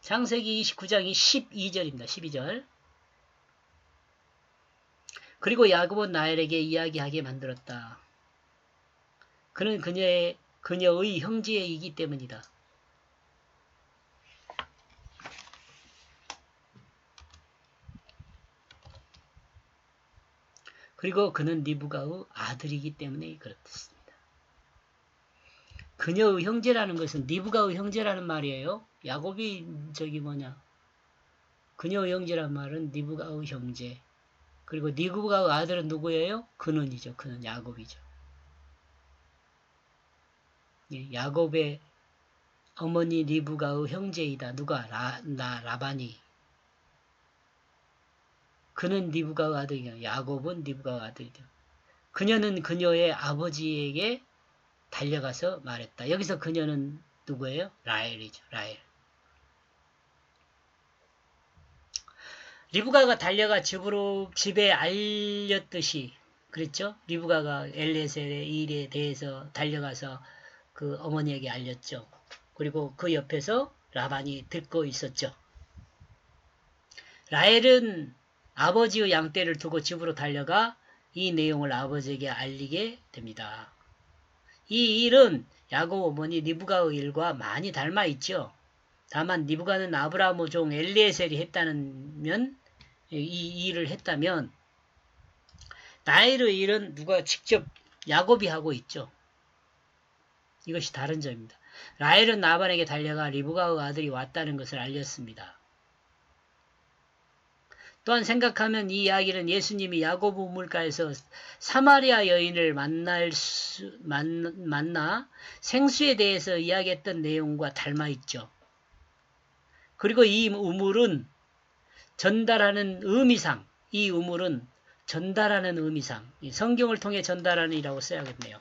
창세기 29장이 12절입니다. 12절. 그리고 야곱은 라헬에게 이야기하게 만들었다. 그는 그녀의 형제이기 때문이다. 그리고 그는 리브가의 아들이기 때문에 그렇습니다. 그녀의 형제라는 것은 리브가의 형제라는 말이에요. 야곱이 그녀의 형제란 말은 리브가의 형제. 그리고 리브가의 아들은 누구예요? 그는이죠. 그는 야곱이죠. 야곱의 어머니 리브가의 형제이다. 누가? 라반이. 그는 리브가의 아들이다. 야곱은 리브가의 아들이다. 그녀는 그녀의 아버지에게 달려가서 말했다. 여기서 그녀는 누구예요? 라헬이죠. 라헬. 리브가가 달려가 집에 알렸듯이 그랬죠? 리브가가 엘리에셀의 일에 대해서 달려가서 그 어머니에게 알렸죠. 그리고 그 옆에서 라반이 듣고 있었죠. 라헬은 아버지의 양떼를 두고 집으로 달려가 이 내용을 아버지에게 알리게 됩니다. 이 일은 야곱 어머니 리브가의 일과 많이 닮아 있죠. 다만 리브가는 아브라함의 종 엘리에셀이 이 일을 했다면 라헬의 일은 누가 직접 야곱이 하고 있죠. 이것이 다른 점입니다. 라헬은 라반에게 달려가 리브가의 아들이 왔다는 것을 알렸습니다. 또한 생각하면 이 이야기는 예수님이 야곱 우물가에서 사마리아 여인을 만나 생수에 대해서 이야기했던 내용과 닮아 있죠. 그리고 이 우물은 전달하는 의미상, 성경을 통해 전달하는 이라고 써야겠네요.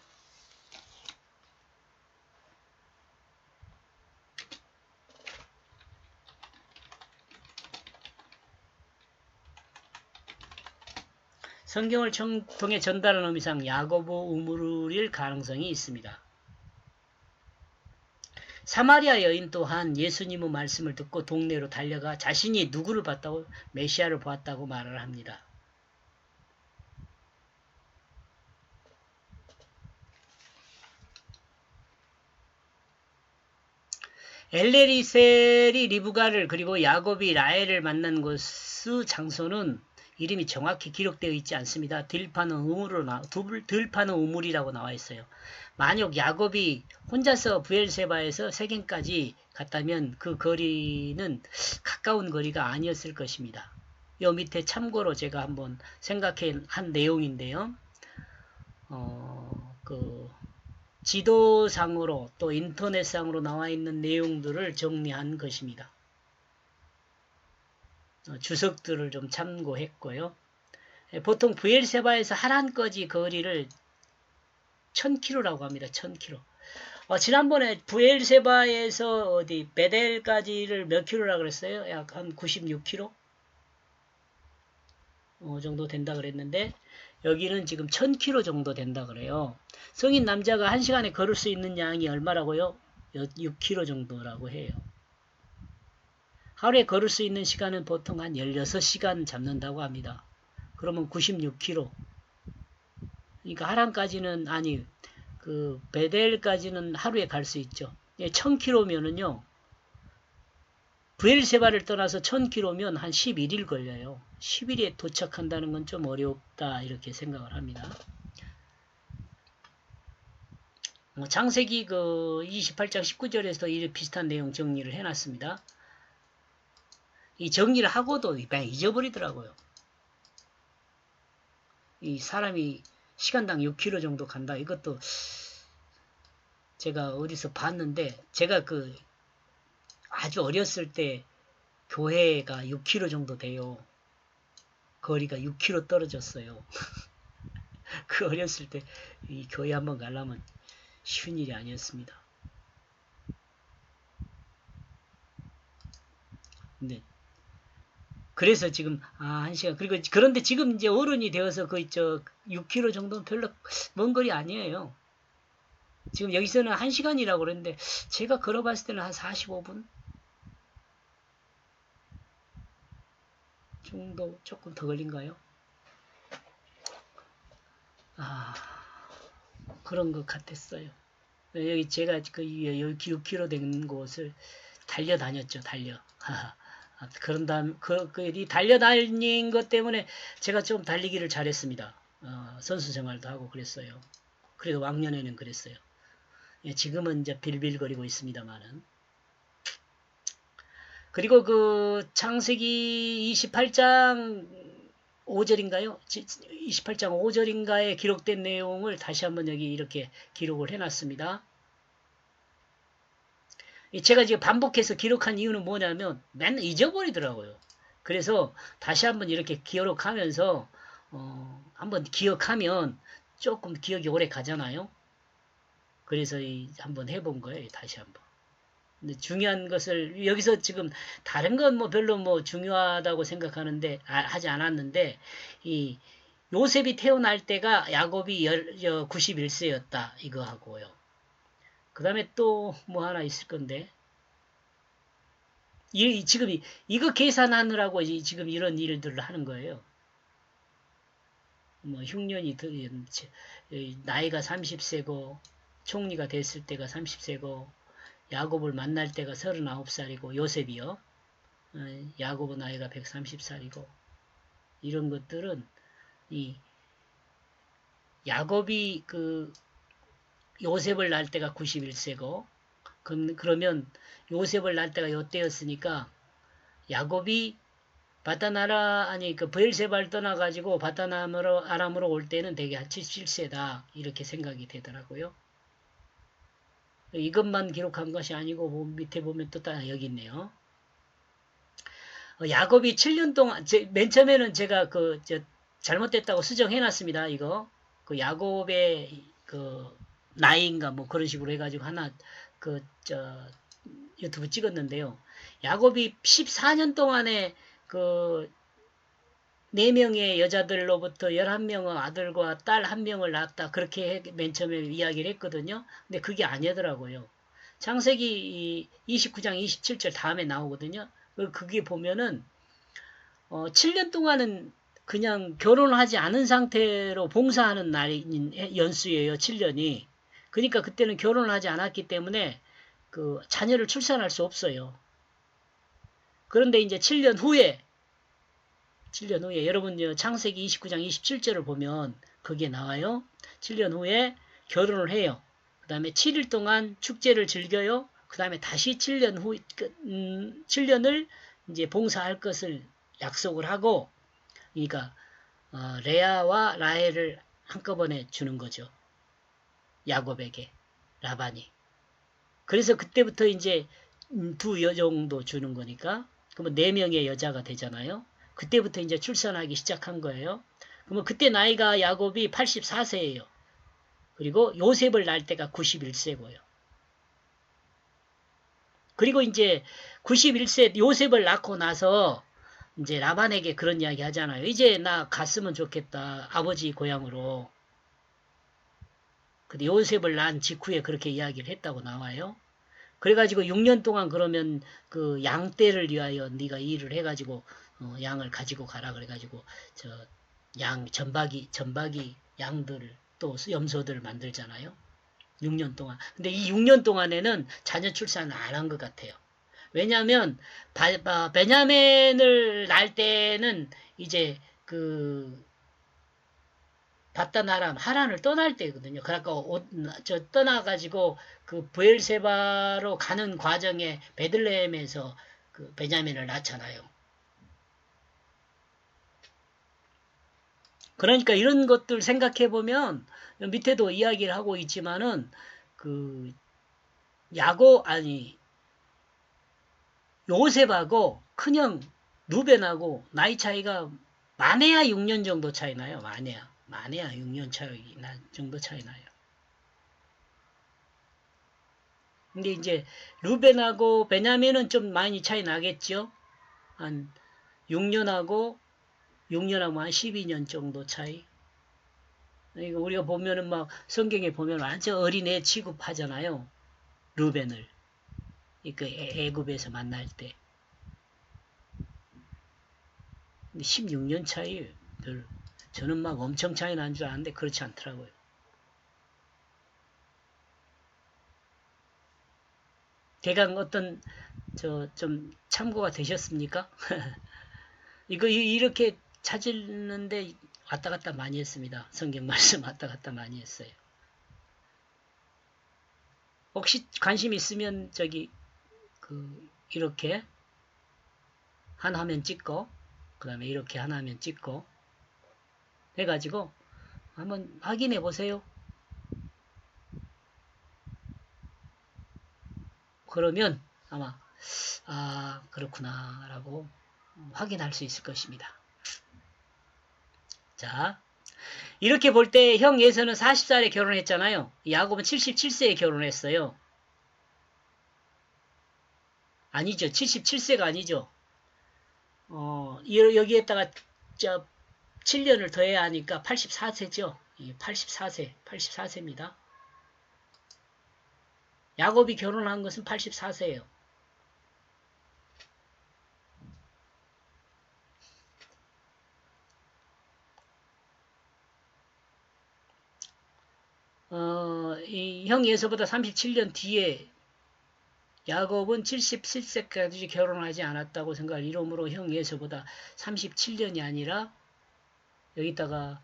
성경을 통해 전달하는 의미상 야고보 우물일 가능성이 있습니다. 사마리아 여인 또한 예수님의 말씀을 듣고 동네로 달려가 자신이 누구를 봤다고 메시아를 보았다고 말을 합니다. 엘레리셀이 리브가를 그리고 야곱이 라헬을 만난 곳의 장소는 이름이 정확히 기록되어 있지 않습니다. 들파는 우물이라고 나와 있어요. 만약 야곱이 혼자서 부엘세바에서 세겜까지 갔다면 그 거리는 가까운 거리가 아니었을 것입니다. 요 밑에 참고로 제가 한번 생각한 내용인데요. 지도상으로 또 인터넷상으로 나와 있는 내용들을 정리한 것입니다. 주석들을 좀 참고했고요. 보통 부엘세바에서 하란까지 거리를 1000km라고 합니다. 1000km. 지난번에 부엘세바에서 베델까지를 몇 킬로라 그랬어요? 약 한 96km? 정도 된다 그랬는데 여기는 지금 1000km 정도 된다 그래요. 성인 남자가 1시간에 걸을 수 있는 양이 얼마라고요? 6km 정도라고 해요. 하루에 걸을 수 있는 시간은 보통 한 16시간 잡는다고 합니다. 그러면 96km. 그러니까 하란까지는 베델까지는 하루에 갈 수 있죠. 1000km면은요. 부엘세바를 떠나서 1000km면 한 11일 걸려요. 10일에 도착한다는 건 좀 어렵다 이렇게 생각을 합니다. 창세기 28장 19절에서 이 비슷한 내용 정리를 해놨습니다. 이 정리를 하고도 그냥 잊어버리더라고요. 이 사람이 시간당 6km 정도 간다. 이것도 제가 어디서 봤는데 제가 아주 어렸을 때 교회가 6km 정도 돼요. 거리가 6km 떨어졌어요. 그 어렸을 때 이 교회 한번 가려면 쉬운 일이 아니었습니다. 근데 그래서 지금 1시간 그런데 지금 이제 어른이 되어서 6km 정도는 별로 먼 거리 아니에요. 지금 여기서는 1시간이라고 그랬는데 제가 걸어봤을 때는 한 45분 정도 조금 더 걸린가요? 아, 그런 것 같았어요. 여기 제가 그 6km 된 곳을 달려다녔죠, 달려. 그런 다음, 이 달려다닌 것 때문에 제가 좀 달리기를 잘했습니다. 선수 생활도 하고 그랬어요. 그래도 왕년에는 그랬어요. 예, 지금은 이제 빌빌거리고 있습니다만은. 그리고 그 창세기 28장 5절인가요? 28장 5절인가에 기록된 내용을 다시 한번 여기 이렇게 기록을 해놨습니다. 제가 지금 반복해서 기록한 이유는 뭐냐면 맨날 잊어버리더라고요. 그래서 다시 한번 이렇게 기록하면서 한번 기억하면 조금 기억이 오래 가잖아요. 그래서 한번 해본 거예요. 다시 한번. 근데 중요한 것을 여기서 지금 다른 건 뭐 별로 뭐 중요하다고 생각하는데 하지 않았는데 이 요셉이 태어날 때가 야곱이 91세였다 이거 하고요. 그 다음에 또 뭐 하나 있을 건데 지금 이거 계산하느라고 지금 이런 일들을 하는 거예요. 뭐 흉년이 나이가 30세고 총리가 됐을 때가 30세고 야곱을 만날 때가 39살이고 요셉이요. 야곱은 나이가 130살이고 이런 것들은 이 야곱이 그 요셉을 낳을 때가 91세고 그러면 요셉을 낳을 때가 요때였으니까 야곱이 바다나라 아니 그 브엘세바를 떠나가지고 바다나무로 아람으로 올 때는 대개 한 77세다 이렇게 생각이 되더라고요. 이것만 기록한 것이 아니고 밑에 보면 또 여기 있네요. 야곱이 7년 동안 맨 처음에는 제가 잘못됐다고 수정해놨습니다. 이거 그 야곱의 그 나이인가 뭐 그런 식으로 해가지고 하나 유튜브 찍었는데요. 야곱이 14년 동안에 그 4명의 여자들로부터 11명의 아들과 딸 1명을 낳았다. 그렇게 맨 처음에 이야기를 했거든요. 근데 그게 아니더라고요. 창세기 29장 27절 다음에 나오거든요. 그게 보면은 7년 동안은 그냥 결혼을 하지 않은 상태로 봉사하는 날인 연수예요. 7년이. 그러니까 그때는 결혼을 하지 않았기 때문에 그 자녀를 출산할 수 없어요. 그런데 이제 7년 후에 여러분 창세기 29장 27절을 보면 그게 나와요. 7년 후에 결혼을 해요. 그 다음에 7일 동안 축제를 즐겨요. 그 다음에 다시 7년 후 7년을 이제 봉사할 것을 약속을 하고 그러니까 레아와 라헬을 한꺼번에 주는 거죠. 야곱에게 라반이. 그래서 그때부터 이제 2여정도 주는 거니까 그러면 4명의 여자가 되잖아요. 그때부터 이제 출산하기 시작한 거예요. 그러면 그때 나이가 야곱이 84세예요. 그리고 요셉을 낳을 때가 91세고요. 그리고 이제 91세 요셉을 낳고 나서 이제 라반에게 그런 이야기 하잖아요. 이제 나 갔으면 좋겠다. 아버지 고향으로. 근데 요셉을 낳은 직후에 그렇게 이야기를 했다고 나와요. 그래가지고 6년 동안 그러면 그 양떼를 위하여 네가 일을 해가지고 양을 가지고 가라 그래가지고 양 전박이 양들을 또 염소들을 만들잖아요. 6년 동안. 근데 이 6년 동안에는 자녀 출산을 안 한 것 같아요. 왜냐하면 베냐멘을 낳을 때는 이제 그 바다나람 하란을 떠날 때거든요. 그러니까 떠나가지고 그 브엘세바로 가는 과정에 베들레헴에서 그 베냐민을 낳잖아요. 그러니까 이런 것들 생각해 보면 밑에도 이야기를 하고 있지만은 그 요셉하고 큰형 루벤하고 나이 차이가 많아야 6년 정도 차이 나요. 많아야 6년 차이 정도 차이 나요. 근데 이제 루벤하고 베냐민은 좀 많이 차이 나겠죠. 한 6년하고 한 12년 정도 차이. 그러니까 우리가 보면은 막 성경에 보면 완전 어린애 취급하잖아요. 루벤을. 그 애굽에서 만날 때. 16년 차이, 저는 막 엄청 차이 난 줄 아는데 그렇지 않더라고요. 대강 어떤 좀 참고가 되셨습니까? 이거 이렇게 찾는데 왔다 갔다 많이 했습니다. 성경 말씀 왔다 갔다 많이 했어요. 혹시 관심 있으면 이렇게 한 화면 찍고 그 다음에 이렇게 한 화면 찍고 해가지고 한번 확인해 보세요. 그러면 아마 그렇구나 라고 확인할 수 있을 것입니다. 자, 이렇게 볼 때 형 예서는 40살에 결혼했잖아요. 야곱은 77세에 결혼했어요. 아니죠. 77세가 아니죠. 여기에다가 7년을 더해야 하니까 84세죠. 84세입니다. 야곱이 결혼한 것은 84세예요. 이 형 예서보다 37년 뒤에 야곱은 77세까지 결혼하지 않았다고 생각을 이러므로 형 예서보다 37년이 아니라 여기다가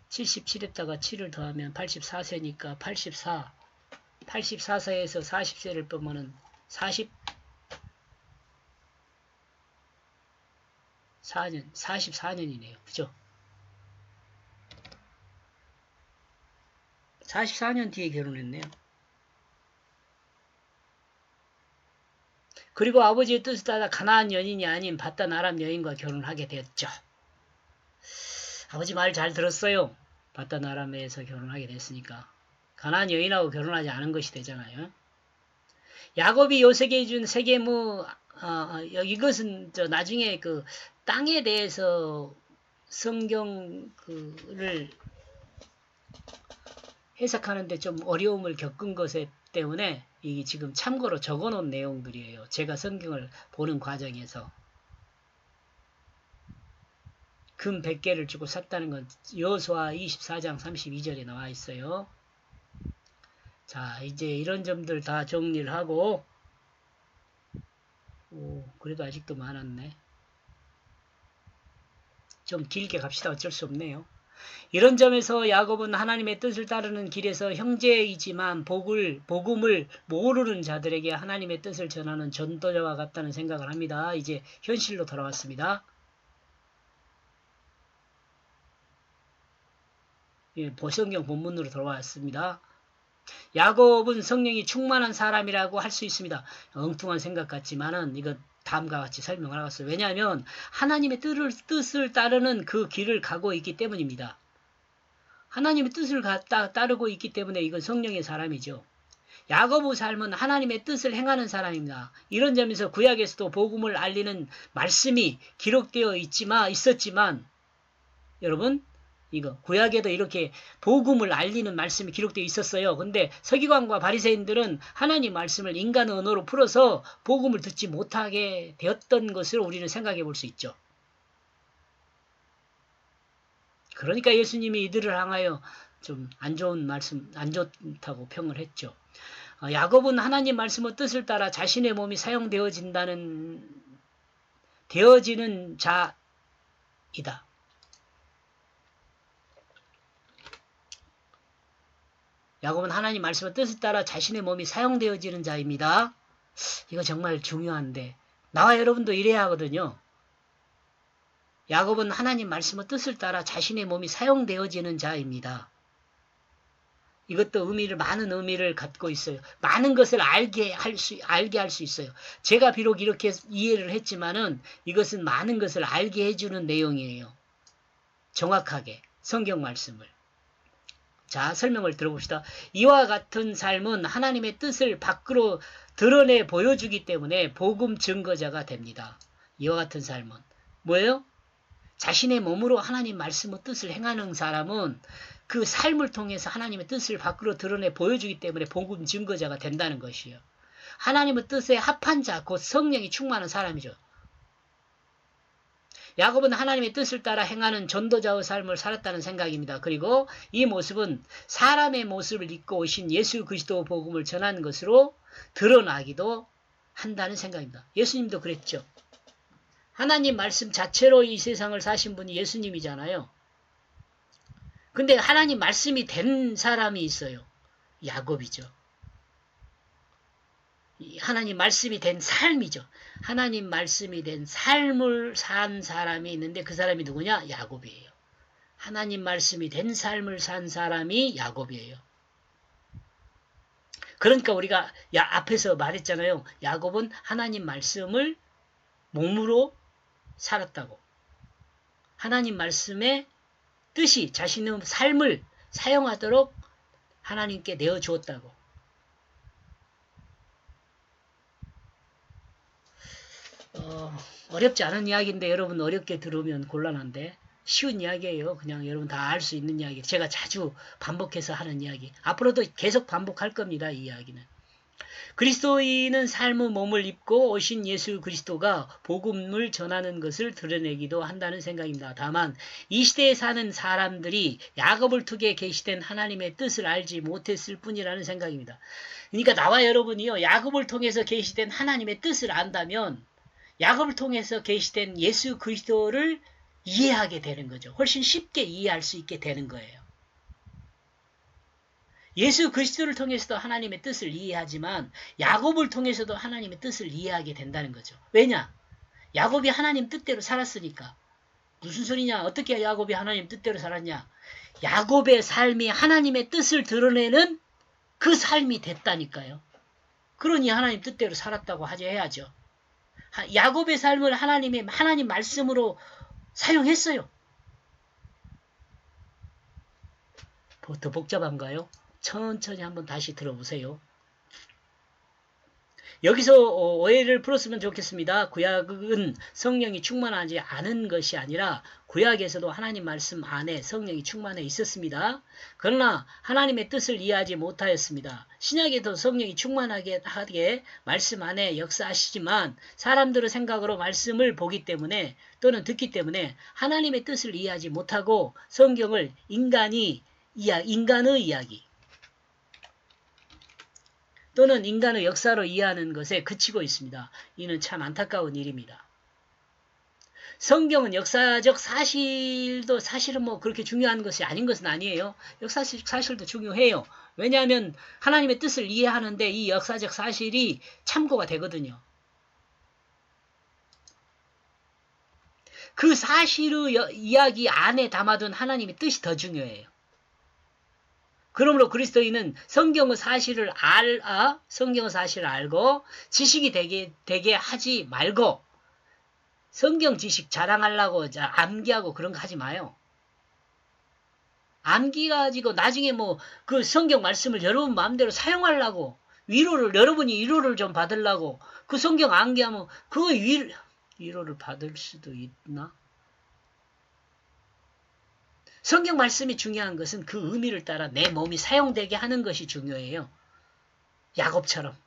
77에다가 7을 더하면 84세니까 84세에서 40세를 빼면은 44년이네요. 그죠? 44년 뒤에 결혼했네요. 그리고 아버지의 뜻을 따라 가나안 여인이 아닌 바단 아람 여인과 결혼하게 되었죠. 아버지 말 잘 들었어요. 바단 아람에서 결혼하게 됐으니까. 가나안 여인하고 결혼하지 않은 것이 되잖아요. 야곱이 요셉에게 준 세계무 이것은 나중에 그 땅에 대해서 성경을 해석하는데 좀 어려움을 겪은 것 때문에 이 지금 참고로 적어놓은 내용들이에요. 제가 성경을 보는 과정에서 금 100개를 주고 샀다는 건 여호수아 24장 32절에 나와 있어요. 자, 이제 이런 점들 다 정리를 하고 그래도 아직도 많았네. 좀 길게 갑시다. 어쩔 수 없네요. 이런 점에서 야곱은 하나님의 뜻을 따르는 길에서 형제이지만 복음을 모르는 자들에게 하나님의 뜻을 전하는 전도자와 같다는 생각을 합니다. 이제 현실로 돌아왔습니다. 예, 성경 본문으로 돌아왔습니다. 야곱은 성령이 충만한 사람이라고 할 수 있습니다. 엉뚱한 생각 같지만은 이거 다음과 같이 설명을 하겠어요. 왜냐하면 하나님의 뜻을 따르는 그 길을 가고 있기 때문입니다. 하나님의 뜻을 따르고 있기 때문에 이건 성령의 사람이죠. 야고보 삶은 하나님의 뜻을 행하는 사람입니다. 이런 점에서 구약에서도 복음을 알리는 말씀이 기록되어 있었지만 여러분 이거 구약에도 이렇게 복음을 알리는 말씀이 기록되어 있었어요. 근데 서기관과 바리새인들은 하나님 말씀을 인간 언어로 풀어서 복음을 듣지 못하게 되었던 것을 우리는 생각해 볼 수 있죠. 그러니까 예수님이 이들을 향하여 좀 안 좋다고 평을 했죠. 야곱은 하나님 말씀의 뜻을 따라 자신의 몸이 사용되어지는 자이다. 야곱은 하나님 말씀의 뜻을 따라 자신의 몸이 사용되어지는 자입니다. 이거 정말 중요한데 나와 여러분도 이래야 하거든요. 야곱은 하나님 말씀의 뜻을 따라 자신의 몸이 사용되어지는 자입니다. 이것도 많은 의미를 갖고 있어요. 많은 것을 알게 할 수 있어요. 제가 비록 이렇게 이해를 했지만은 이것은 많은 것을 알게 해주는 내용이에요. 정확하게 성경 말씀을. 자, 설명을 들어봅시다. 이와 같은 삶은 하나님의 뜻을 밖으로 드러내 보여주기 때문에 복음 증거자가 됩니다. 이와 같은 삶은 뭐예요? 자신의 몸으로 하나님 말씀의 뜻을 행하는 사람은 그 삶을 통해서 하나님의 뜻을 밖으로 드러내 보여주기 때문에 복음 증거자가 된다는 것이에요. 하나님의 뜻에 합한 자, 곧 성령이 충만한 사람이죠. 야곱은 하나님의 뜻을 따라 행하는 전도자의 삶을 살았다는 생각입니다. 그리고 이 모습은 사람의 모습을 입고 오신 예수 그리스도 복음을 전하는 것으로 드러나기도 한다는 생각입니다. 예수님도 그랬죠. 하나님 말씀 자체로 이 세상을 사신 분이 예수님이잖아요. 근데 하나님 말씀이 된 사람이 있어요. 야곱이죠. 하나님 말씀이 된 삶이죠. 하나님 말씀이 된 삶을 산 사람이 있는데 그 사람이 누구냐? 야곱이에요. 하나님 말씀이 된 삶을 산 사람이 야곱이에요. 그러니까 우리가 앞에서 말했잖아요. 야곱은 하나님 말씀을 몸으로 살았다고. 하나님 말씀의 뜻이 자신의 삶을 사용하도록 하나님께 내어주었다고. 어렵지 않은 이야기인데 여러분 어렵게 들으면 곤란한데 쉬운 이야기예요. 그냥 여러분 다 알 수 있는 이야기. 제가 자주 반복해서 하는 이야기. 앞으로도 계속 반복할 겁니다. 이 이야기는. 그리스도인은 삶의 몸을 입고 오신 예수 그리스도가 복음을 전하는 것을 드러내기도 한다는 생각입니다. 다만 이 시대에 사는 사람들이 야곱을 통해 계시된 하나님의 뜻을 알지 못했을 뿐이라는 생각입니다. 그러니까 나와 여러분이요. 야곱을 통해서 계시된 하나님의 뜻을 안다면 야곱을 통해서 계시된 예수 그리스도를 이해하게 되는 거죠. 훨씬 쉽게 이해할 수 있게 되는 거예요. 예수 그리스도를 통해서도 하나님의 뜻을 이해하지만 야곱을 통해서도 하나님의 뜻을 이해하게 된다는 거죠. 왜냐? 야곱이 하나님 뜻대로 살았으니까. 무슨 소리냐? 어떻게 야곱이 하나님 뜻대로 살았냐? 야곱의 삶이 하나님의 뜻을 드러내는 그 삶이 됐다니까요. 그러니 하나님 뜻대로 살았다고 해야죠. 야곱의 삶을 하나님 말씀으로 사용했어요. 더 복잡한가요? 천천히 한번 다시 들어보세요. 여기서 오해를 풀었으면 좋겠습니다. 구약은 성령이 충만하지 않은 것이 아니라 구약에서도 하나님 말씀 안에 성령이 충만해 있었습니다. 그러나 하나님의 뜻을 이해하지 못하였습니다. 신약에도 성령이 충만하게 하게 말씀 안에 역사하시지만 사람들의 생각으로 말씀을 보기 때문에 또는 듣기 때문에 하나님의 뜻을 이해하지 못하고 성경을 인간의 이야기 또는 인간의 역사로 이해하는 것에 그치고 있습니다. 이는 참 안타까운 일입니다. 성경은 역사적 사실도 사실은 뭐 그렇게 중요한 것이 아닌 것은 아니에요. 역사적 사실도 중요해요. 왜냐하면 하나님의 뜻을 이해하는데 이 역사적 사실이 참고가 되거든요. 그 사실의 이야기 안에 담아둔 하나님의 뜻이 더 중요해요. 그러므로 그리스도인은 성경의 사실을 알고 지식이 되게 하지 말고 성경 지식 자랑하려고 암기하고 그런 거 하지 마요. 암기가지고 나중에 뭐 그 성경 말씀을 여러분 마음대로 사용하려고 여러분이 위로를 좀 받으려고 그 성경 암기하면 그거 위로를 받을 수도 있나? 성경 말씀이 중요한 것은 그 의미를 따라 내 몸이 사용되게 하는 것이 중요해요. 야곱처럼.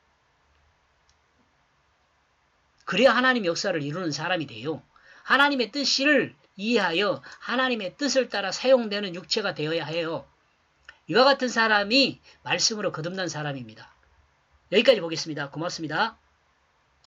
그래야 하나님 역사를 이루는 사람이 돼요. 하나님의 뜻을 이해하여 하나님의 뜻을 따라 사용되는 육체가 되어야 해요. 이와 같은 사람이 말씀으로 거듭난 사람입니다. 여기까지 보겠습니다. 고맙습니다.